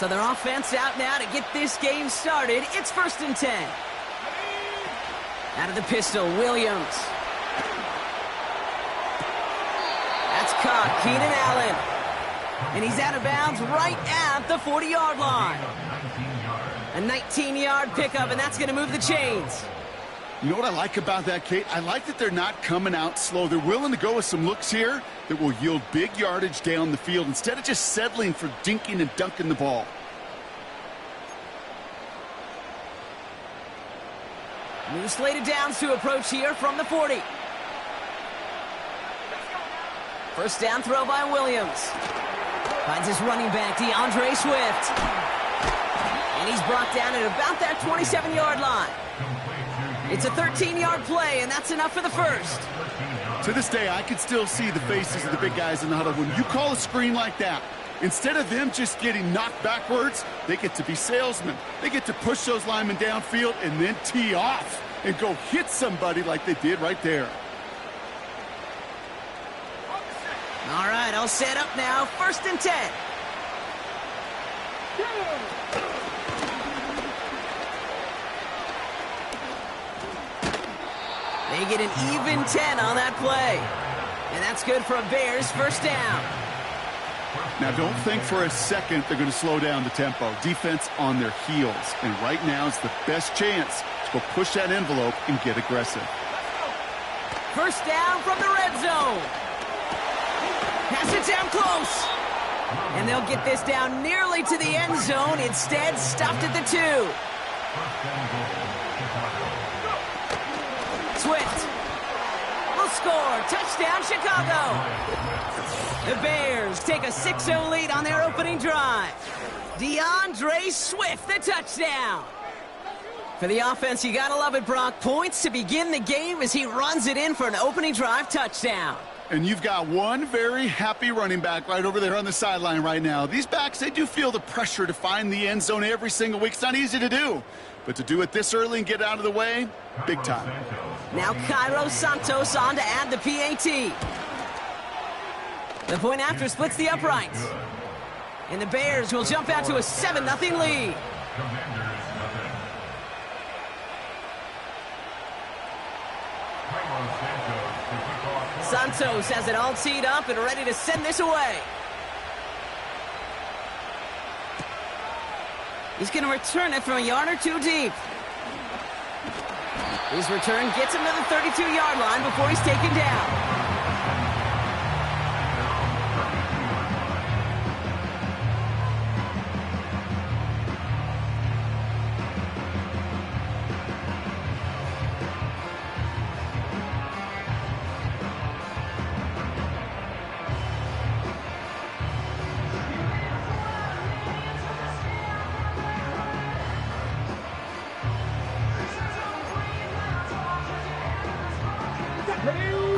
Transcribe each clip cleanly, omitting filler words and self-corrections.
So their offense out now to get this game started. It's 1st and 10. Out of the pistol, Williams. That's caught, Keenan Allen. And he's out of bounds right at the 40-yard line. A 19-yard pickup, and that's going to move the chains. You know what I like about that, Kate? I like that they're not coming out slow. They're willing to go with some looks here that will yield big yardage down the field instead of just settling for dinking and dunking the ball. New slated downs to approach here from the 40. First down throw by Williams. Finds his running back, DeAndre Swift. And he's brought down at about that 27-yard line. It's a 13-yard play, and that's enough for the first. To this day, I can still see the faces of the big guys in the huddle. When you call a screen like that, instead of them just getting knocked backwards, they get to be salesmen. They get to push those linemen downfield and then tee off and go hit somebody like they did right there. All right, all set up now. 1st and 10. They get an even 10 on that play. And that's good for a Bears first down. Now, don't think for a second they're going to slow down the tempo. Defense on their heels. And right now is the best chance to go push that envelope and get aggressive. First down from the red zone. Pass it down close. And they'll get this down nearly to the end zone. Instead, stopped at the 2. Swift will score. Touchdown, Chicago. The Bears take a 6-0 lead on their opening drive. DeAndre Swift, the touchdown. For the offense, you gotta love it, Brock. Points to begin the game as he runs it in for an opening drive touchdown. And you've got one very happy running back right over there on the sideline right now. These backs, they do feel the pressure to find the end zone every single week. It's not easy to do. But to do it this early and get out of the way, big time. Now Cairo Santos on to add the PAT. The point after splits the uprights. And the Bears will jump out to a 7-0 lead. Santos has it all teed up and ready to send this away. He's going to return it from a yard or two deep. His return gets him to the 32-yard line before he's taken down.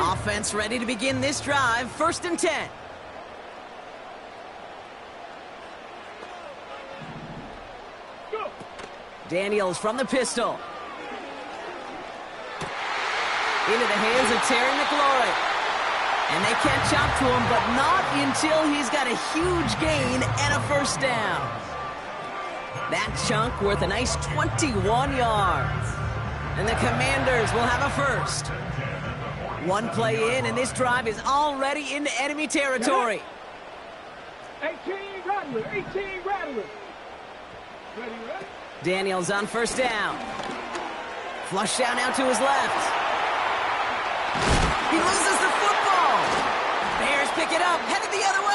Offense ready to begin this drive. 1st and 10. Daniels from the pistol. Into the hands of Terry McLaurin. And they catch up to him, but not until he's got a huge gain and a first down. That chunk worth a nice 21 yards. And the Commanders will have a first. One play in, and this drive is already into enemy territory. 18 Rattler, 18 Rattler. Ready? Daniels on first down. Flush down out to his left. He loses the football. Bears pick it up, headed the other way.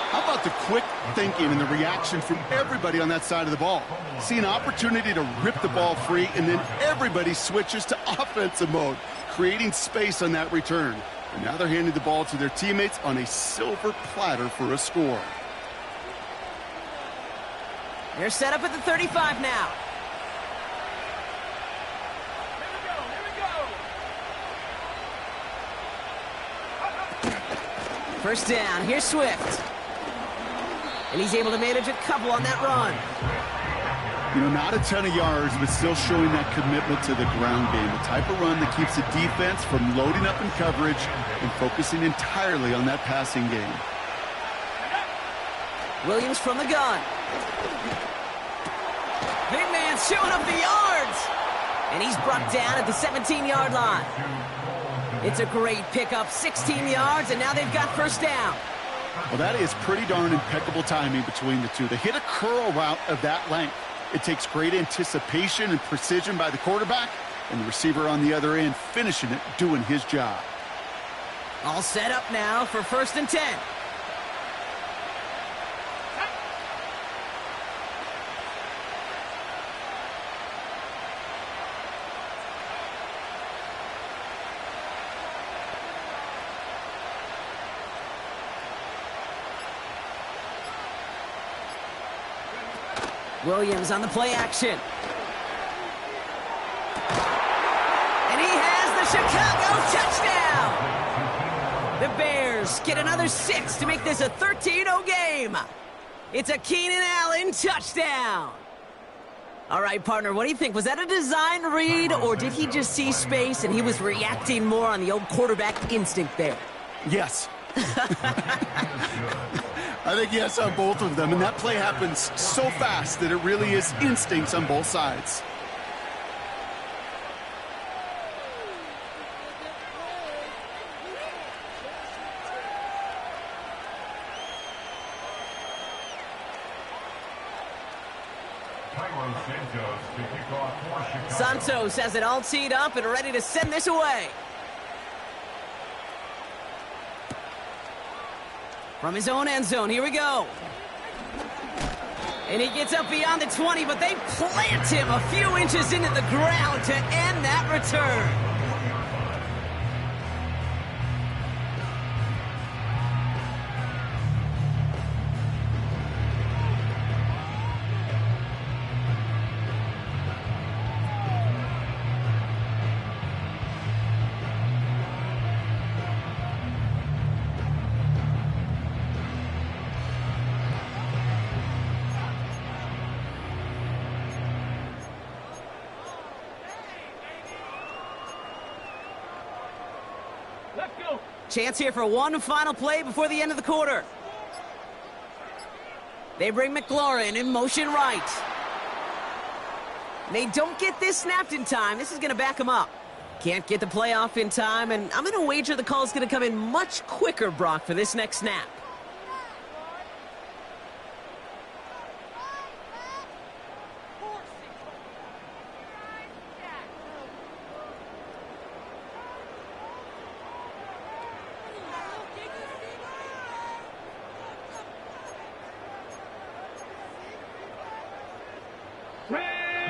How about the quick thinking and the reaction from everybody on that side of the ball? See an opportunity to rip the ball free, and then everybody switches to offensive mode, creating space on that return. And now they're handing the ball to their teammates on a silver platter for a score. They're set up at the 35 now. First down, here's Swift. And he's able to manage a couple on that run. You know, not a ton of yards, but still showing that commitment to the ground game. The type of run that keeps the defense from loading up in coverage and focusing entirely on that passing game. Williams from the gun. Big man showing up the yards. And he's brought down at the 17-yard line. It's a great pickup, 16 yards, and now they've got first down. Well, that is pretty darn impeccable timing between the two. They hit a curl route of that length. It takes great anticipation and precision by the quarterback, and the receiver on the other end finishing it, doing his job. All set up now for 1st and 10. Williams on the play action. And he has the Chicago touchdown! The Bears get another 6 to make this a 13-0 game. It's a Keenan Allen touchdown. All right, partner, what do you think? Was that a design read, or did he just see space and he was reacting more on the old quarterback instinct there? Yes. I think yes on both of them, and that play happens so fast that it really is instincts on both sides. Santos has it all teed up and ready to send this away. From his own end zone, here we go. And he gets up beyond the 20, but they plant him a few inches into the ground to end that return. Chance here for one final play before the end of the quarter. They bring McLaurin in motion right. They don't get this snapped in time. This is going to back them up. Can't get the play off in time, and I'm going to wager the call is going to come in much quicker, Brock, for this next snap.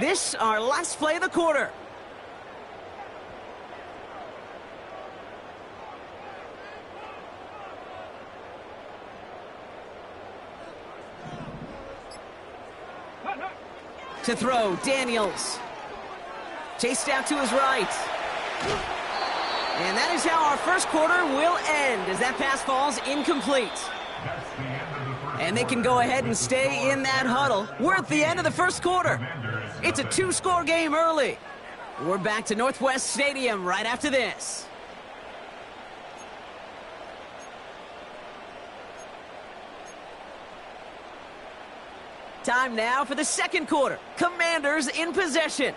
This, our last play of the quarter. To throw, Daniels. Chased out to his right. And that is how our first quarter will end, as that pass falls incomplete. And they can go ahead and stay in that huddle. We're at the end of the first quarter. It's a 2-score game early. We're back to Northwest Stadium right after this. Time now for the second quarter. Commanders in possession.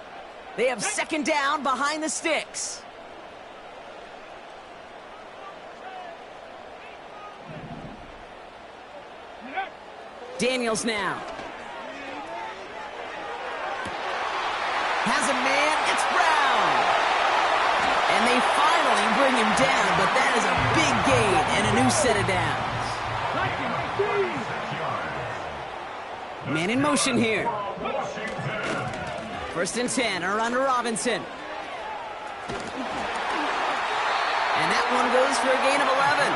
They have second down behind the sticks. Daniels now. Has a man, it's Brown. And they finally bring him down, but that is a big gain and a new set of downs. Man in motion here. 1st and 10, around to Robinson. And that one goes for a gain of 11.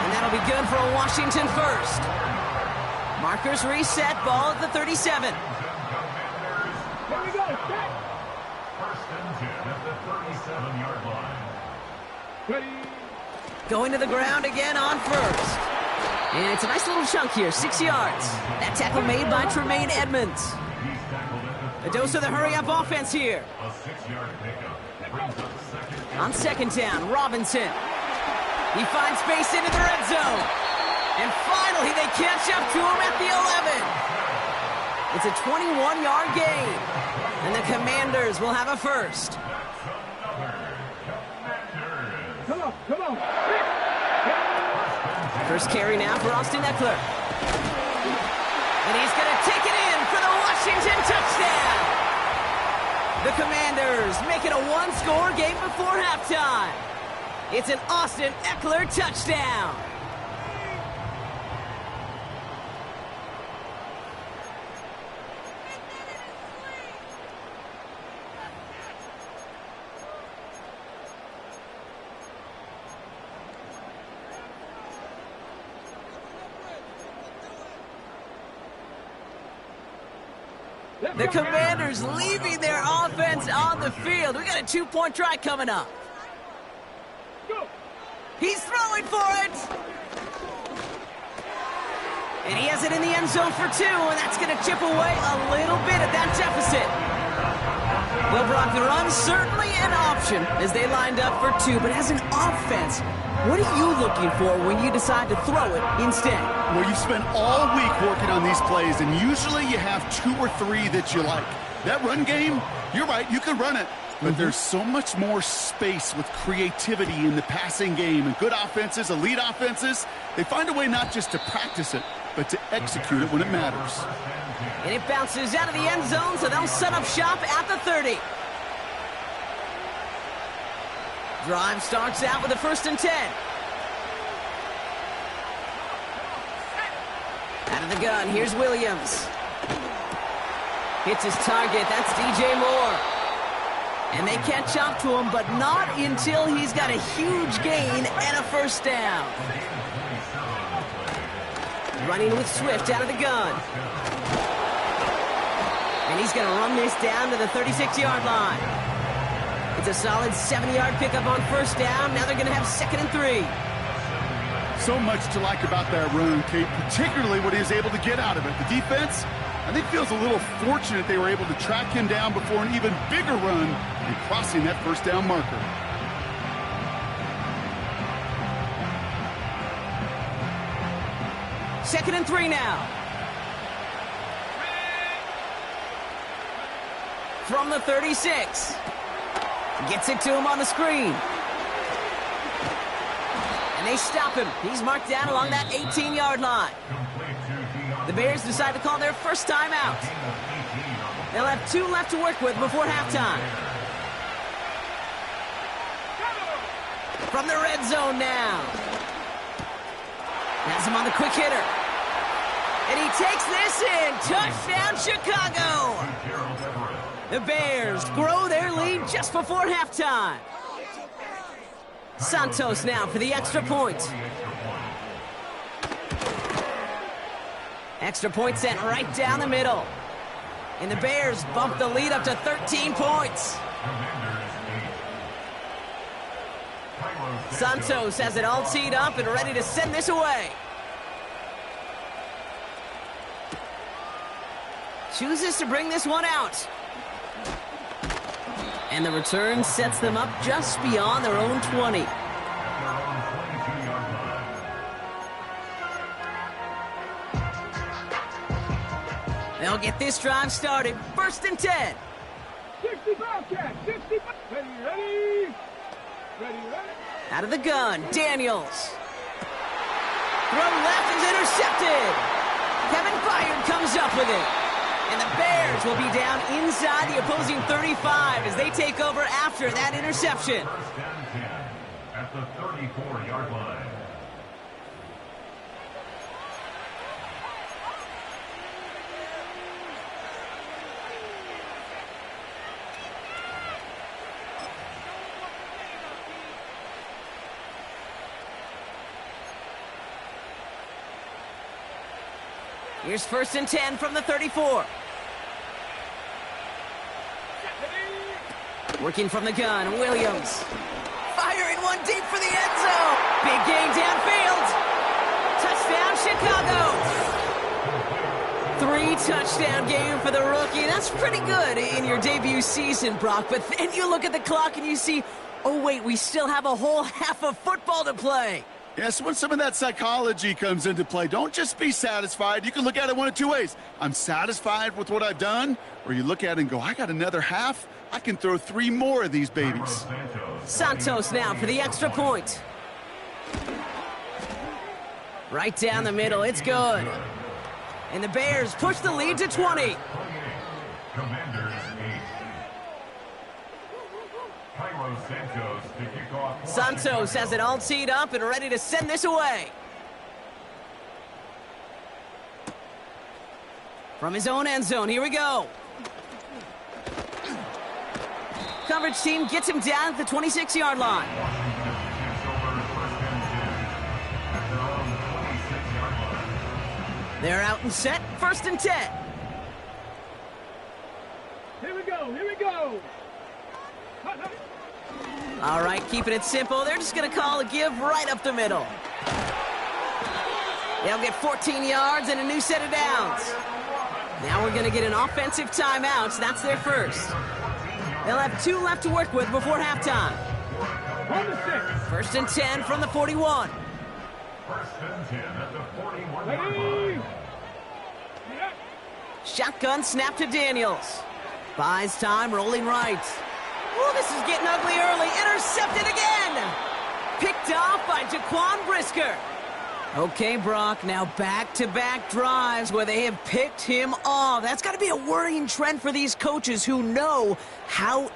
And that'll be good for a Washington first. Markers reset, ball at the 37. Here we go, set. 1st and 10 at the 37-yard line. Ready. Going to the ground again on first. And it's a nice little chunk here, 6 yards. That tackle made by Tremaine Edmonds. A dose of the hurry-up offense here. A 6-yard pickup brings up second. On second down, Robinson. He finds space into the red zone. And finally, they catch up to him at the It's a 21-yard gain. And the Commanders will have a first. Come on, come on. First carry now for Austin Eckler. And he's going to take it in for the Washington touchdown. The Commanders make it a one-score game before halftime. It's an Austin Eckler touchdown. The Commanders leaving their offense on the field. We got a two-point try coming up. He's throwing for it. And he has it in the end zone for two, and that's going to chip away a little bit at that deficit. Well, Brock, the run certainly an option as they lined up for two, but as an offense, what are you looking for when you decide to throw it instead? Well, you spent all week working on these plays, and usually you have two or three that you like. That run game, you're right, you can run it. But there's so much more space with creativity in the passing game. And good offenses, elite offenses, they find a way not just to practice it, but to execute it when it matters. And it bounces out of the end zone, so they'll set up shop at the 30. Drive starts out with a 1st and 10. Out of the gun, here's Williams. Hits his target, that's DJ Moore. And they catch up to him, but not until he's got a huge gain and a 1st down. Running with Swift out of the gun. And he's going to run this down to the 36-yard line. It's a solid 70-yard pickup on 1st down. Now they're going to have 2nd and 3. So much to like about that run, Kate, particularly what he was able to get out of it. The defense, I think, feels a little fortunate they were able to track him down before an even bigger run and crossing that 1st down marker. Second and 3 now. From the 36. Gets it to him on the screen. And they stop him. He's marked down along that 18-yard line. The Bears decide to call their first timeout. They'll have 2 left to work with before halftime. From the red zone now. Has him on the quick hitter. And he takes this in. Touchdown, Chicago. The Bears grow their lead just before halftime. Santos now for the extra point. Extra point sent right down the middle. And the Bears bump the lead up to 13 points. Santos has it all teed up and ready to send this away. Chooses to bring this one out. And the return sets them up just beyond their own 20. They'll get this drive started. 1st and 10. 65 catch, 65. Ready. Out of the gun, Daniels. Throw left is intercepted. Kevin Byard comes up with it. And the Bears will be down inside the opposing 35 as they take over after that interception. 1st and 10 at the 34-yard line. Here's 1st and 10 from the 34. Working from the gun, Williams. Firing one deep for the end zone. Big gain downfield. Touchdown, Chicago. 3-touchdown game for the rookie. That's pretty good in your debut season, Brock. But then you look at the clock and you see, oh, wait, we still have a whole half of football to play. Yes, when some of that psychology comes into play, don't just be satisfied. You can look at it one of two ways. I'm satisfied with what I've done, or you look at it and go, I got another half. I can throw 3 more of these babies. Santos now for the extra point. Right down the middle, it's good. And the Bears push the lead to 20. Commanders 8. Santos has it all teed up and ready to send this away. From his own end zone, here we go. Coverage team gets him down at the 26-yard line. They're out and set, 1st and 10. Here we go, here we go. All right, keeping it simple. They're just going to call a give right up the middle. They'll get 14 yards and a new set of downs. Now we're going to get an offensive timeout, so that's their first. They'll have 2 left to work with before halftime. 1st and 10 from the 41. 1st and 10 at the 41-yard Ready? line. Shotgun snap to Daniels. Buys time, rolling right. Oh, this is getting ugly early. Intercepted again. Picked off by Jaquan Brisker. Okay, Brock, now back-to-back drives where they have picked him off. That's got to be a worrying trend for these coaches who know how